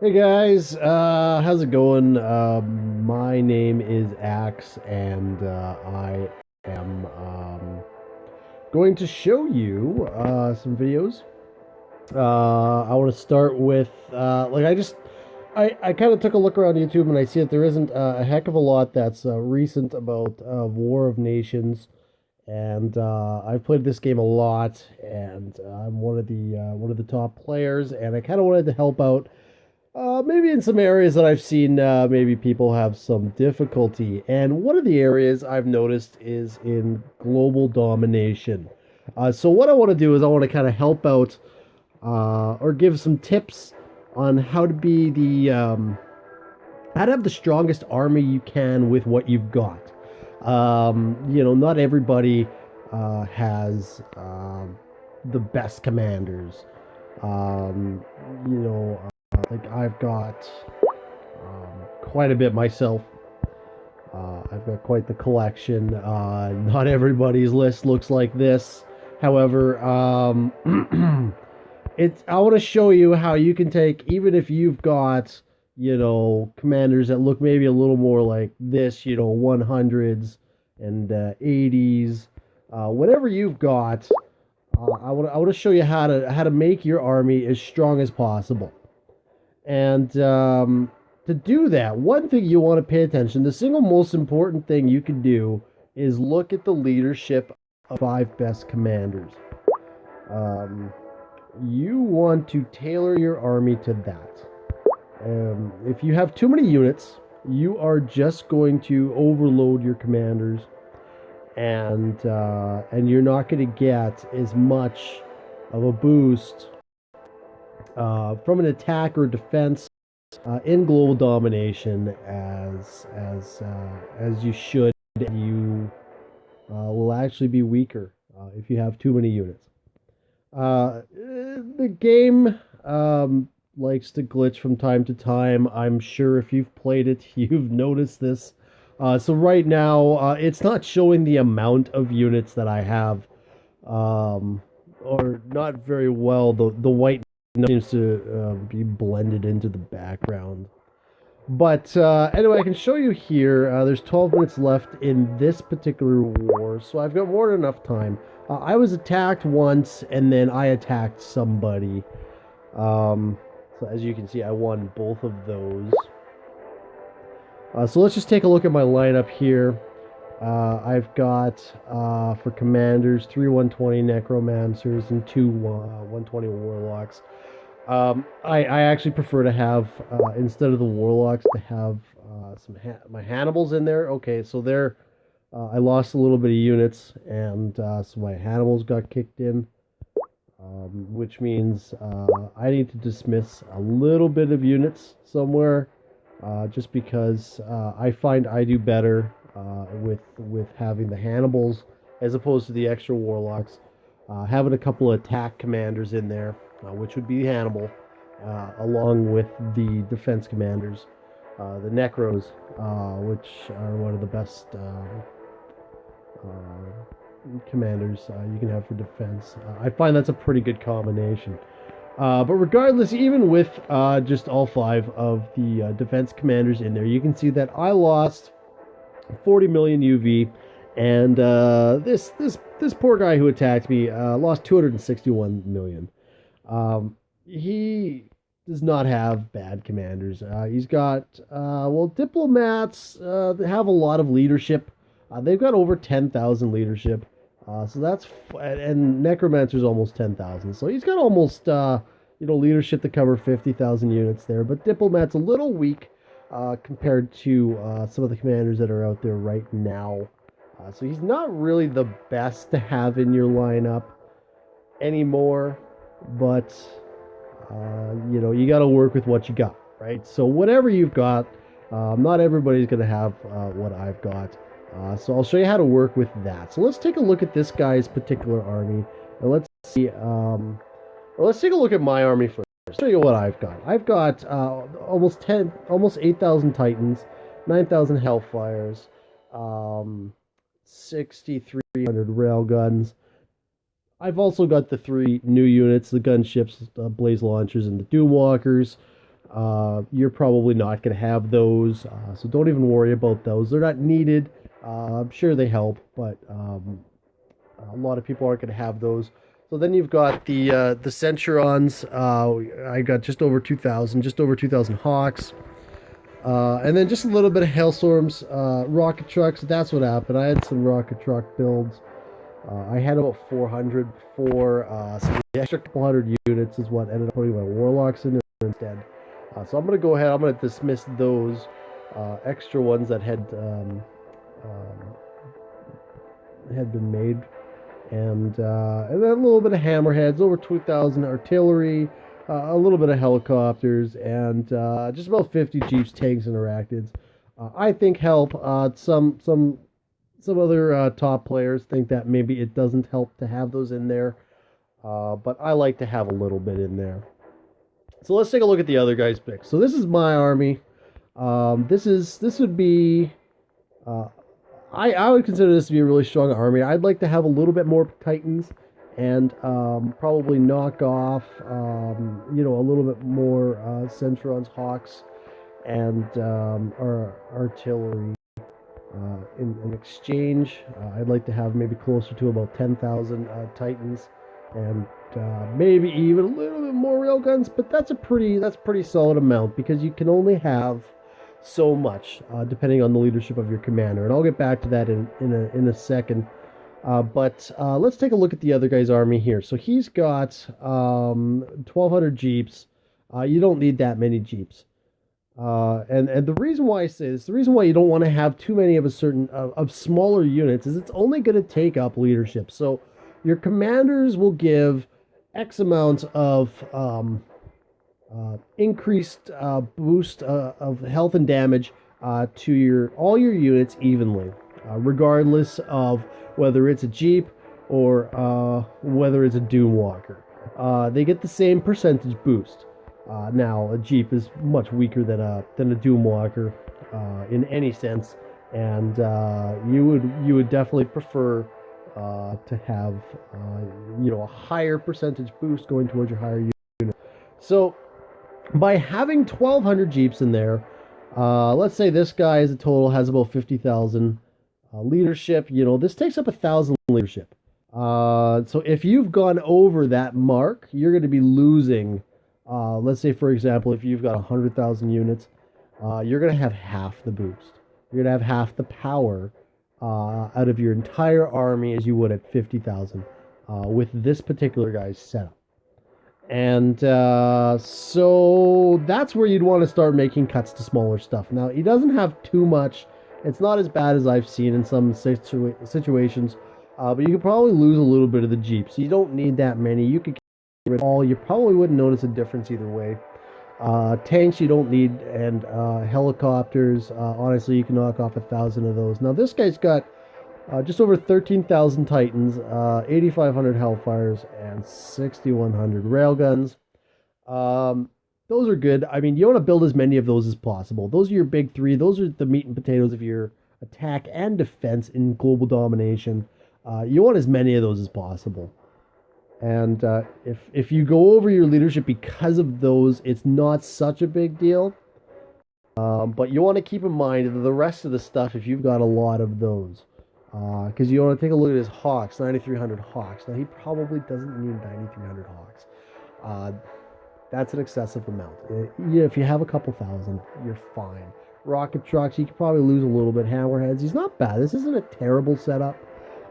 Hey guys, how's it going? My name is Axe, and I am going to show you some videos. I want to start with I kind of took a look around YouTube and I see that there isn't a heck of a lot that's recent about War of Nations, and I've played this game a lot, and I'm one of the top players, and I kind of wanted to help out maybe in some areas that I've seen, maybe people have some difficulty. And one of the areas I've noticed is in global domination. So, what I want to do is I want to kind of help out or give some tips on how to be how to have the strongest army you can with what you've got. Not everybody has the best commanders. Um, you know, like I've got quite a bit myself. I've got quite the collection. Not everybody's list looks like this. However, I want to show you how you can take, even if you've got commanders that look maybe a little more like this, 100s and 80s, whatever you've got. I want to show you how to make your army as strong as possible. And to do that, one thing you want to pay attention, the single most important thing you can do is look at the leadership of five best commanders. Um, you want to tailor your army to that. If you have too many units, you are just going to overload your commanders, and you're not going to get as much of a boost from an attack or defense in global domination as you should. You will actually be weaker if you have too many units. The game likes to glitch from time to time. I'm sure if you've played it, you've noticed this. So right now, it's not showing the amount of units that I have, or not very well. The white seems to be blended into the background. But anyway, I can show you here. There's 12 minutes left in this particular war, so I've got more than enough time. I was attacked once, and then I attacked somebody. Um, so as you can see, I won both of those. So let's just take a look at my lineup here. I've got for commanders 3 120 necromancers and 2 120 warlocks. I actually prefer to have instead of the warlocks to have my Hannibals in there. Okay, so there I lost a little bit of units, and so my Hannibals got kicked in, which means I need to dismiss a little bit of units somewhere, just because I find I do better with having the Hannibals as opposed to the extra warlocks. Having a couple of attack commanders in there, which would be Hannibal, along with the defense commanders, the Necros, which are one of the best commanders you can have for defense. I find that's a pretty good combination. But regardless, even with just all five of the defense commanders in there, you can see that I lost 40 million UV, and this poor guy who attacked me lost 261 million. He does not have bad commanders. He's got diplomats have a lot of leadership. They've got over 10,000 leadership. So that's and necromancer's almost 10,000. So he's got almost leadership to cover 50,000 units there. But diplomat's a little weak compared to some of the commanders that are out there right now. So he's not really the best to have in your lineup anymore, but you got to work with what you got, right? So whatever you've got, not everybody's going to have what I've got. So I'll show you how to work with that. So let's take a look at this guy's particular army, and let's see. Let's take a look at my army first. Show you what I've got. I've got almost 8,000 Titans, 9,000 Hellfires, 6,300 railguns. I've also got the three new units, the gunships, Blaze Launchers, and the Doomwalkers. You're probably not going to have those, so don't even worry about those. They're not needed. I'm sure they help, but a lot of people aren't going to have those. So then you've got the Centurons. I got just over 2,000 Hawks. And then just a little bit of Hailstorms, rocket trucks. That's what happened. I had some rocket truck builds. I had about 400 before, so the extra couple hundred units is what ended up putting my Warlocks in there instead. So I'm going to go ahead, I'm going to dismiss those extra ones that had been made. And then a little bit of hammerheads, over 2,000 artillery, a little bit of helicopters, and just about 50 jeeps, tanks, and arachnids. I think help. Some other top players think that maybe it doesn't help to have those in there, but I like to have a little bit in there. So let's take a look at the other guys' picks. So this is my army. This would be. I would consider this to be a really strong army. I'd like to have a little bit more Titans and probably knock off, a little bit more Centrons, Hawks, and our artillery. In exchange, I'd like to have maybe closer to about 10,000 Titans and maybe even a little bit more railguns. But that's pretty solid amount because you can only have so much depending on the leadership of your commander. And I'll get back to that in a second. But let's take a look at the other guy's army here. So he's got 1,200 jeeps. You don't need that many jeeps. And the reason why I say this, the reason why you don't want to have too many of a certain of smaller units is it's only going to take up leadership. So your commanders will give X amount of increased boost of health and damage to all your units evenly, regardless of whether it's a Jeep or whether it's a Doomwalker. They get the same percentage boost. Now, a Jeep is much weaker than a Doomwalker in any sense, and you would definitely prefer to have a higher percentage boost going towards your higher unit. So by having 1,200 Jeeps in there, let's say this guy as a total has about 50,000 leadership. This takes up 1,000 leadership. So if you've gone over that mark, you're going to be losing. Let's say, for example, if you've got 100,000 units, you're going to have half the boost. You're going to have half the power out of your entire army as you would at 50,000 with this particular guy's setup. And so that's where you'd want to start making cuts to smaller stuff. Now, he doesn't have too much. It's not as bad as I've seen in some situations, but you could probably lose a little bit of the Jeeps. You don't need that many. You could all, you probably wouldn't notice a difference either way. Tanks you don't need, and helicopters, honestly, you can knock off 1,000 of those. Now this guy's got just over 13,000 Titans, 8,500 Hellfires, and 6,100 Railguns. Those are good. I mean, you want to build as many of those as possible. Those are your big three. Those are the meat and potatoes of your attack and defense in global domination. You want as many of those as possible. And if you go over your leadership because of those, it's not such a big deal. But you want to keep in mind the rest of the stuff if you've got a lot of those. Because you want to take a look at his Hawks, 9,300 Hawks. Now, he probably doesn't need 9,300 Hawks. That's an excessive amount. If you have a couple thousand, you're fine. Rocket trucks, you could probably lose a little bit. Hammerheads, he's not bad. This isn't a terrible setup.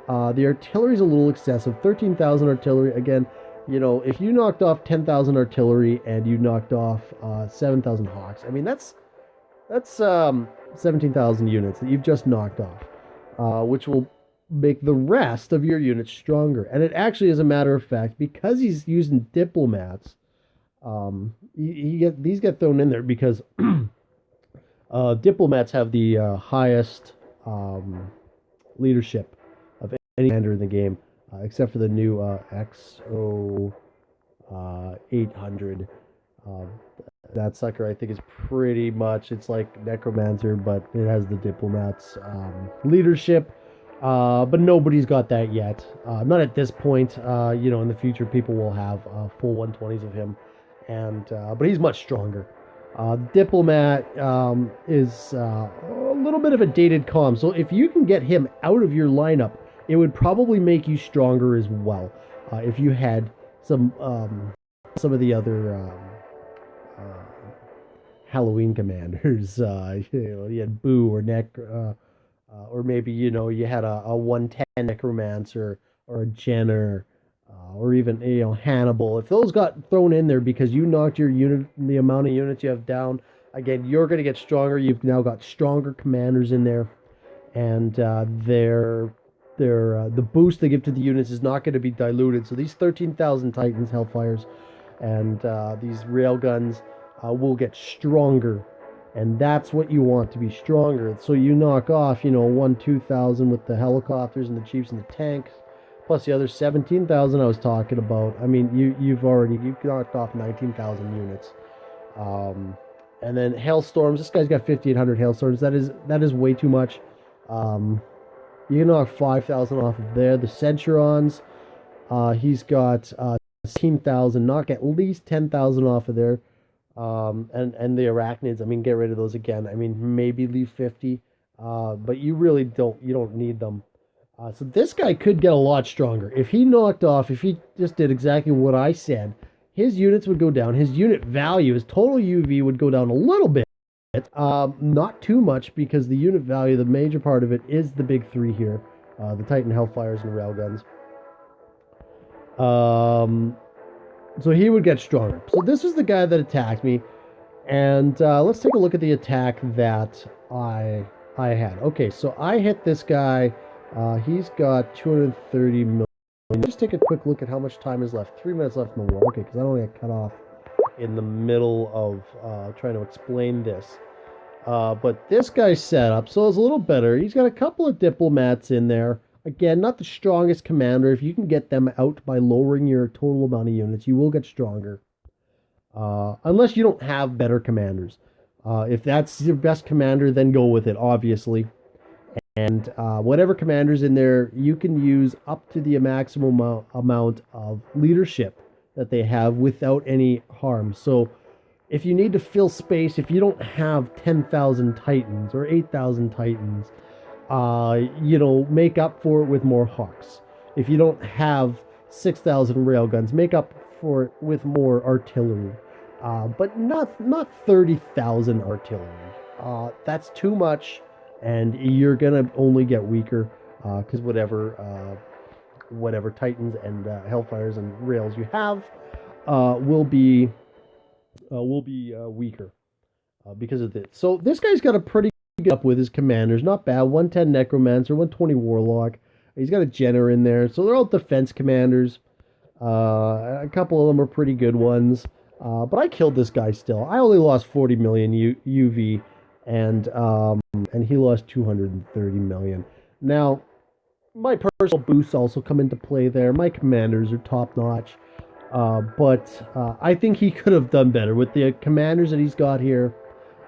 The artillery is a little excessive. 13,000 artillery. Again, if you knocked off 10,000 artillery and you knocked off 7,000 Hawks, I mean, that's 17,000 units that you've just knocked off, which will make the rest of your units stronger. And it actually, as a matter of fact, because he's using diplomats, these get thrown in there because diplomats have the highest leadership of any commander in the game, except for the new XO 800. That sucker, I think, is pretty much, it's like Necromancer, but it has the diplomats leadership. But nobody's got that yet. Not at this point. In the future, people will have full 120s of him, but he's much stronger. Diplomat is a little bit of a dated comm, so if you can get him out of your lineup, it would probably make you stronger as well. If you had some of the other Halloween commanders, you had Boo or or maybe you had a 110 necromancer or a Jenner, or even Hannibal. If those got thrown in there because you knocked your unit, the amount of units you have down, again, you're going to get stronger. You've now got stronger commanders in there, and the boost they give to the units is not going to be diluted. So these 13,000 Titans, Hellfires, and these railguns will get stronger, and that's what you want, to be stronger. So you knock off, 2,000 with the helicopters and the jeeps and the tanks, plus the other 17,000 I was talking about. I mean, you've knocked off 19,000 units. And then hailstorms. This guy's got 5,800 hailstorms. That is way too much. You can knock 5,000 off of there. The Centurons, he's got 16,000. Knock at least 10,000 off of there. And the arachnids, I mean, get rid of those again. I mean, maybe leave 50, but you really don't need them. So this guy could get a lot stronger. If he just did exactly what I said, his units would go down. His unit value, his total UV would go down a little bit. Not too much, because the unit value, the major part of it, is the big three here. The Titan Hellfires and Railguns. So he would get stronger. So this is the guy that attacked me. And let's take a look at the attack that I had. Okay, so I hit this guy. He's got 230 million. Just take a quick look at how much time is left. 3 minutes left in the war. Okay, because I don't want to get cut off in the middle of trying to explain this. But this guy's set up, so it's a little better. He's got a couple of diplomats in there. Again, not the strongest commander. If you can get them out by lowering your total amount of units, you will get stronger. Unless you don't have better commanders. If that's your best commander, then go with it, obviously. And whatever commander's in there, you can use up to the maximum amount of leadership that they have without any harm. So if you need to fill space, if you don't have 10,000 Titans or 8,000 Titans, make up for it with more Hawks. If you don't have 6,000 railguns, make up for it with more artillery. But not 30,000 artillery. That's too much, and you're gonna only get weaker, because whatever Titans and Hellfires and rails you have will be weaker because of this. So this guy's got a pretty good up with his commanders. Not bad. 110 Necromancer, 120 Warlock. He's got a Jenner in there. So they're all defense commanders. A couple of them are pretty good ones. But I killed this guy still. I only lost 40 million UV, and he lost 230 million. Now, my personal boosts also come into play there. My commanders are top notch. But I think he could have done better with the commanders that he's got here.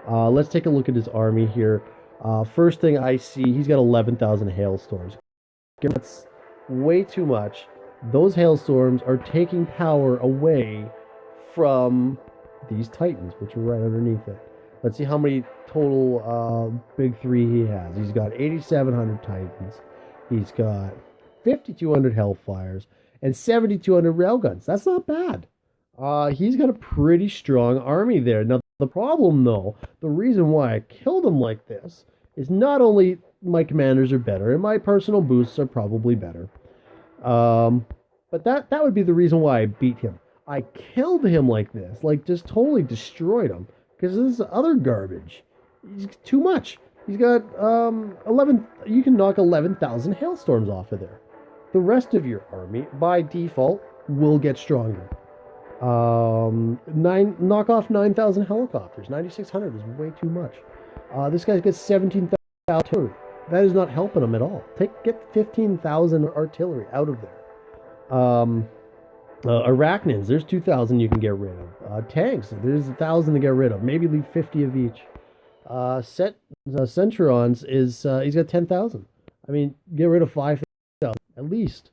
Let's take a look at his army here. First thing I see, he's got 11,000 hailstorms. That's way too much. Those hailstorms are taking power away from these Titans, which are right underneath it. Let's see how many total big three he has. He's got 8,700 Titans. He's got 5,200 Hellfires and 7,200 railguns. That's not bad. He's got a pretty strong army there. Now, the problem, though, the reason why I killed him like this is not only my commanders are better, and my personal boosts are probably better, but that would be the reason why I beat him. I killed him like this, like just totally destroyed him, because this is other garbage. He's too much. He's got 11. You can knock 11,000 hailstorms off of there. The rest of your army, by default, will get stronger. Knock off 9,000 helicopters. 9,600 is way too much. This guy's got 17,000 artillery. That is not helping him at all. Get 15,000 artillery out of there. Arachnids, there's 2,000 you can get rid of. Tanks, there's 1,000 to get rid of. Maybe leave 50 of each. Centurons is he's got 10,000. I mean, get rid of 5,000 at least.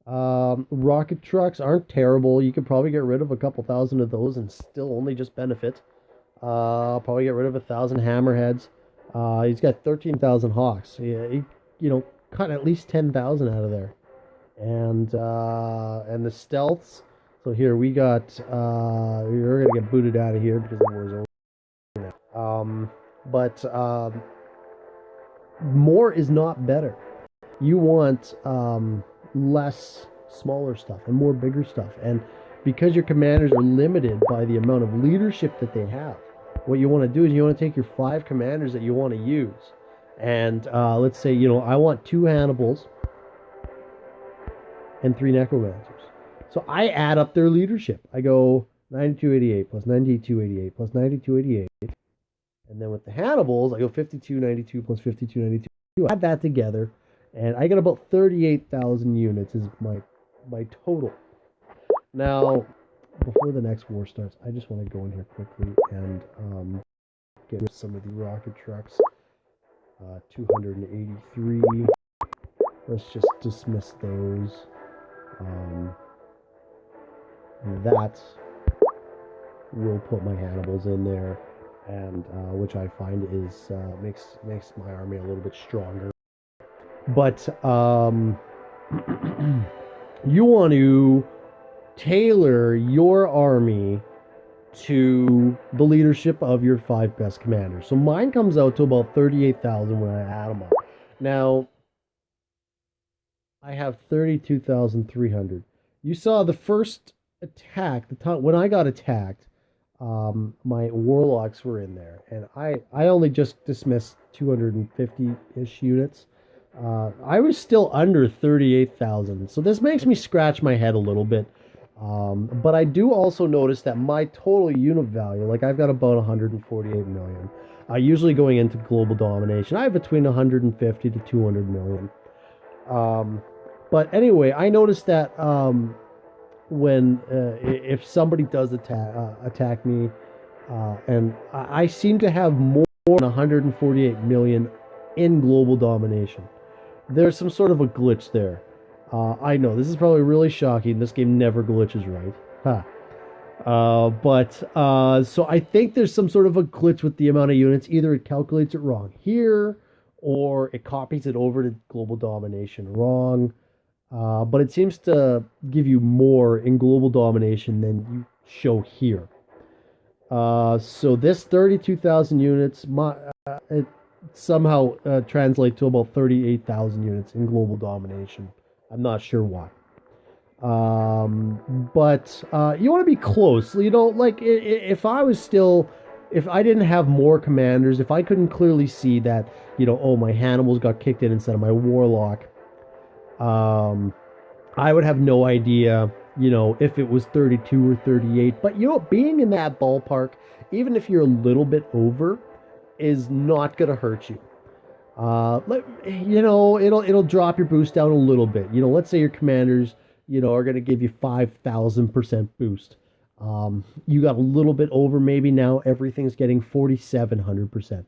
Rocket trucks aren't terrible. You could probably get rid of a couple thousand of those and still only just benefit. Probably get rid of 1,000 hammerheads. He's got 13,000 hawks. Cut at least 10,000 out of there. And the stealths. So here we got. You're gonna get booted out of here because the war's over now. But more is not better. You want less smaller stuff and more bigger stuff. And because your commanders are limited by the amount of leadership that they have, what you want to do is you want to take your 5 commanders that you want to use. And let's say, I want 2 Hannibals and 3 Necromancers. So I add up their leadership. I go 9288 plus 9288 plus 9288. And then with the Hannibals, I go 5292 plus 5292. I add that together, and I get about 38,000 units is my total. Now, before the next war starts, I just want to go in here quickly and get rid of some of the rocket trucks. 283. Let's just dismiss those. That will put my Hannibals in there, and which I find is makes my army a little bit stronger. But you want to tailor your army to the leadership of your 5 best commanders. So mine comes out to about 38,000 when I add them up. Now, I have 32,300. You saw the first attack, the time when I got attacked, my warlocks were in there, and I only just dismissed 250-ish units. I was still under 38,000, so this makes me scratch my head a little bit. But I do also notice that my total unit value, like I've got about 148 million. Usually going into global domination, I have between 150 to 200 million. But anyway, I noticed that when if somebody does attack me, and I seem to have more than 148 million in global domination. There's some sort of a glitch there. I know this is probably really shocking. This game never glitches right. So I think there's some sort of a glitch with the amount of units. Either it calculates it wrong here, or it copies it over to global domination wrong. But it seems to give you more in global domination than you show here. So this 32,000 units, it somehow translates to about 38,000 units in global domination. I'm not sure why. But you want to be close. Like if I didn't have more commanders, if I couldn't clearly see that, my Hannibals got kicked in instead of my Warlock, I would have no idea, if it was 32 or 38. But, being in that ballpark, even if you're a little bit over, is not going to hurt you. It'll drop your boost down a little bit. Let's say your commanders, are going to give you 5,000% boost. You got a little bit over, maybe now everything's getting 4,700%.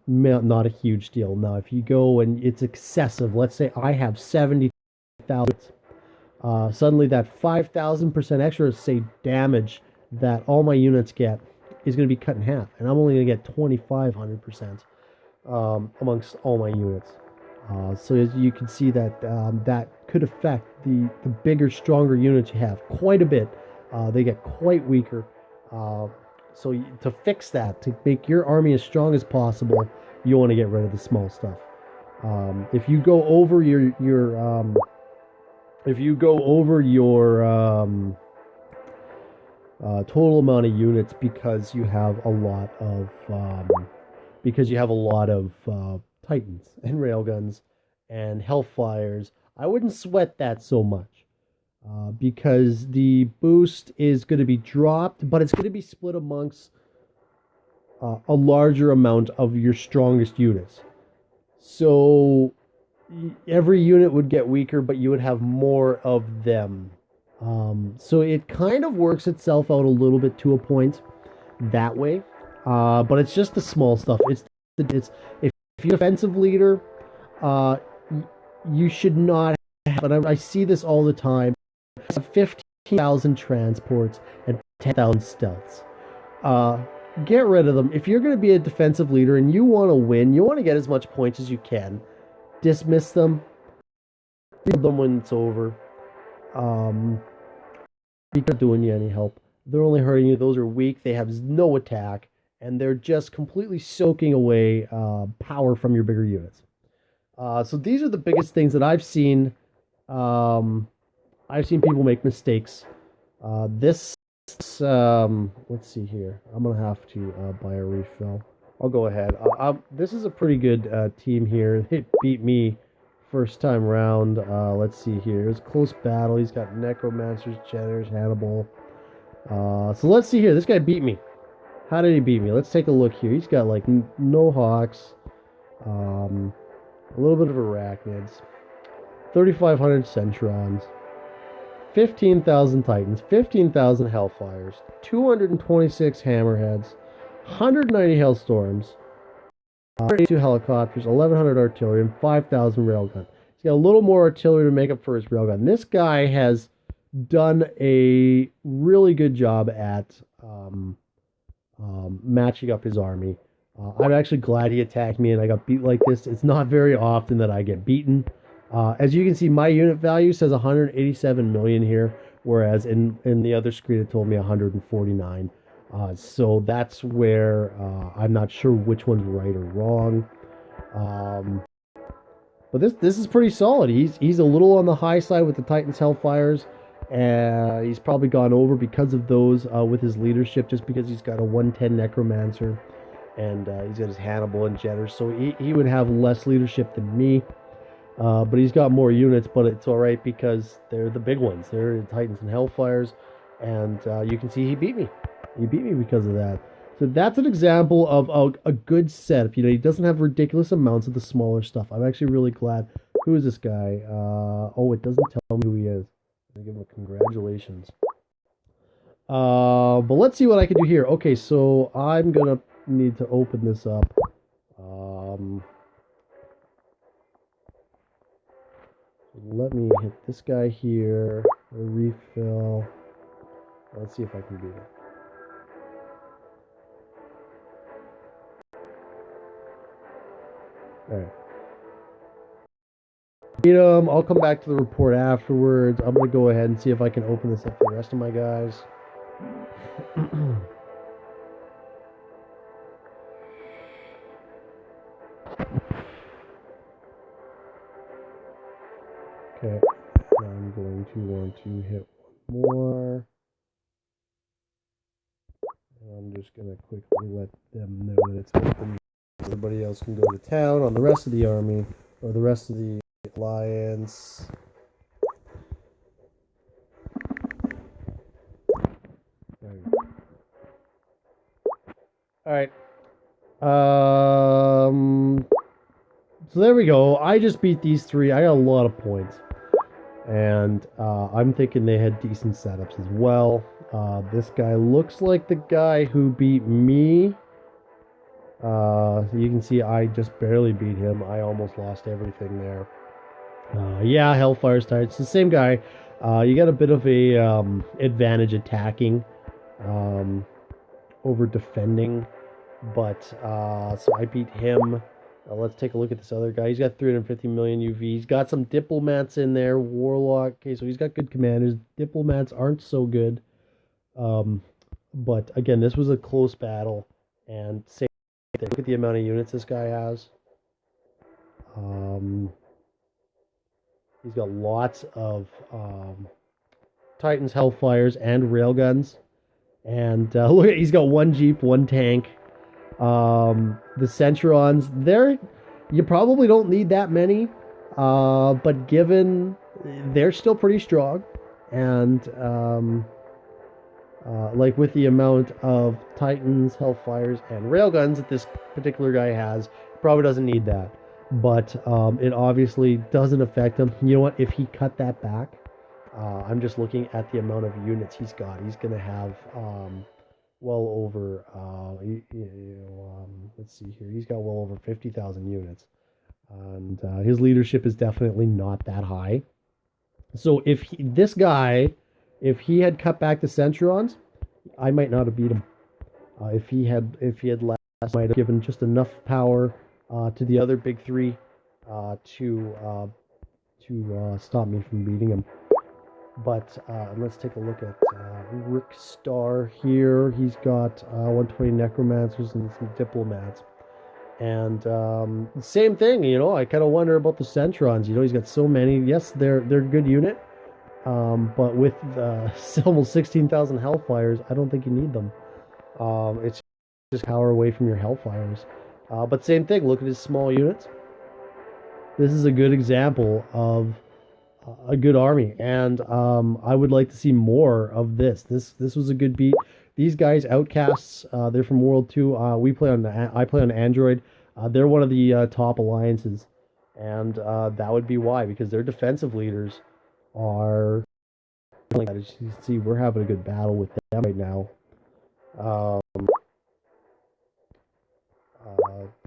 Not a huge deal. Now, if you go and it's excessive, let's say I have 70,000, suddenly that 5,000% extra, say, damage that all my units get is going to be cut in half, and I'm only going to get 2,500%. Amongst all my units. So as you can see that that could affect the bigger, stronger units you have quite a bit. They get quite weaker. So to fix that, to make your army as strong as possible, you want to get rid of the small stuff. If you go over your total amount of units because you have a lot of Titans and Railguns and Hellfires, I wouldn't sweat that so much because the boost is going to be dropped, but it's going to be split amongst a larger amount of your strongest units. So every unit would get weaker, but you would have more of them. So it kind of works itself out a little bit to a point that way. But it's just the small stuff. It's if you're an offensive leader, you should not have. And I see this all the time. 15,000 transports and 10,000 stealths. Get rid of them. If you're going to be a defensive leader and you want to win, you want to get as much points as you can. Dismiss them. Build them when it's over. Because they're doing you any help. They're only hurting you. Those are weak. They have no attack, and they're just completely soaking away power from your bigger units. So these are the biggest things that I've seen. I've seen people make mistakes. This, let's see here. I'm gonna have to buy a refill. I'll go ahead. This is a pretty good team here. They beat me first time round. Let's see here. It was a close battle. He's got Necromancers, Jetters, Hannibal. So let's see here. This guy beat me. How did he beat me? Let's take a look here. He's got like no Hawks. A little bit of Arachnids. 3,500 Centrons. 15,000 Titans. 15,000 Hellfires. 226 Hammerheads. 190 Hailstorms. 182 helicopters, 1,100 artillery, and 5,000 railgun. He's got a little more artillery to make up for his railgun. This guy has done a really good job at matching up his army. I'm actually glad he attacked me and I got beat like this. It's not very often that I get beaten. As you can see, my unit value says 187 million here, whereas in the other screen it told me 149. So that's where I'm not sure which one's right or wrong. But this is pretty solid. He's a little on the high side with the Titans Hellfires. He's probably gone over because of those with his leadership, just because he's got a 110 Necromancer and he's got his Hannibal and Jetters. So he would have less leadership than me. But he's got more units, but it's all right because they're the big ones. They're the Titans and Hellfires. And you can see he beat me. He beat me because of that. So that's an example of a good setup. You know, he doesn't have ridiculous amounts of the smaller stuff. I'm actually really glad. Who is this guy? Oh, it doesn't tell me who he is. I give him a congratulations. But let's see what I can do here. Okay, so I'm gonna need to open this up. Let me hit this guy here. A refill. Let's see if I can do that. Alright. Beat him. I'll come back to the report afterwards. I'm going to go ahead and see if I can open this up for the rest of my guys. Okay. Now I'm going to want to hit one more. And I'm just going to quickly let them know that it's open. Everybody else can go to town on the rest of the army, or the rest of the alliance. Alright. So there we go. I just beat these three. I got a lot of points. And I'm thinking they had decent setups as well. This guy looks like the guy who beat me. You can see I just barely beat him. I almost lost everything there. Yeah, Hellfire's tired. It's the same guy. You got a bit of a advantage attacking over defending. But, so I beat him. Let's take a look at this other guy. He's got 350 million UV. He's got some diplomats in there. Warlock. Okay, so he's got good commanders. Diplomats aren't so good. But, again, this was a close battle. And same thing. Look at the amount of units this guy has. He's got lots of Titans, Hellfires, and Railguns. And look, he's got one Jeep, one tank. The Centrons, you probably don't need that many, but given they're still pretty strong, and like with the amount of Titans, Hellfires, and Railguns that this particular guy has, probably doesn't need that. But it obviously doesn't affect him. You know what? If he cut that back, I'm just looking at the amount of units he's got. He's going to have well over, let's see here. He's got well over 50,000 units. And his leadership is definitely not that high. So if this guy, if he had cut back the Centrons, I might not have beat him. If he had less, might have given just enough power to the other big three to stop me from beating him. But let's take a look at Rick Starr here. He's got 120 necromancers and some diplomats. And same thing, I kind of wonder about the Centrons. He's got so many. Yes, they're a good unit, but with almost 16,000 Hellfires, I don't think you need them. It's just power away from your Hellfires. But same thing. Look at his small units. This is a good example of a good army, and I would like to see more of this. This was a good beat. These guys, Outcasts, they're from World Two. I play on Android. They're one of the top alliances, and that would be why, because their defensive leaders are. Like, as you can see, we're having a good battle with them right now. Um,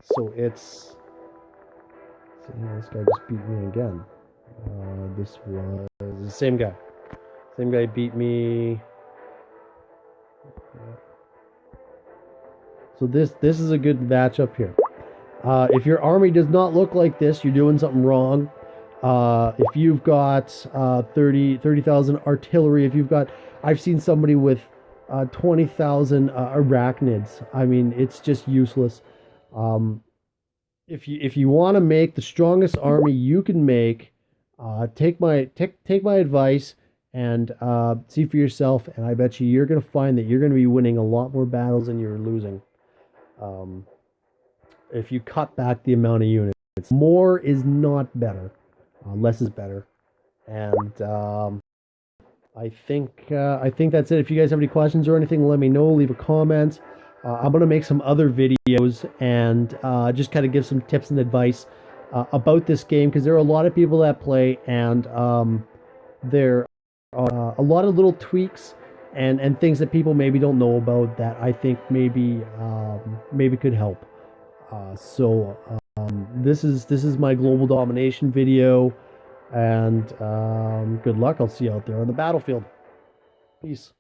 so it's. So, this guy just beat me again. This was the same guy. Same guy beat me. So this is a good matchup here. If your army does not look like this, you're doing something wrong. If you've got 30,000 artillery, I've seen somebody with 20,000 arachnids. I mean, it's just useless. If you want to make the strongest army you can make, take my advice and see for yourself. And I bet you're going to find that you're going to be winning a lot more battles than you're losing. If you cut back the amount of units, more is not better, less is better. And I think that's it. If you guys have any questions or anything, let me know. Leave a comment. I'm gonna make some other videos and just kind of give some tips and advice about this game, because there are a lot of people that play, and there are a lot of little tweaks and things that people maybe don't know about that I think maybe could help. So this is my global domination video, and good luck. I'll see you out there on the battlefield. Peace.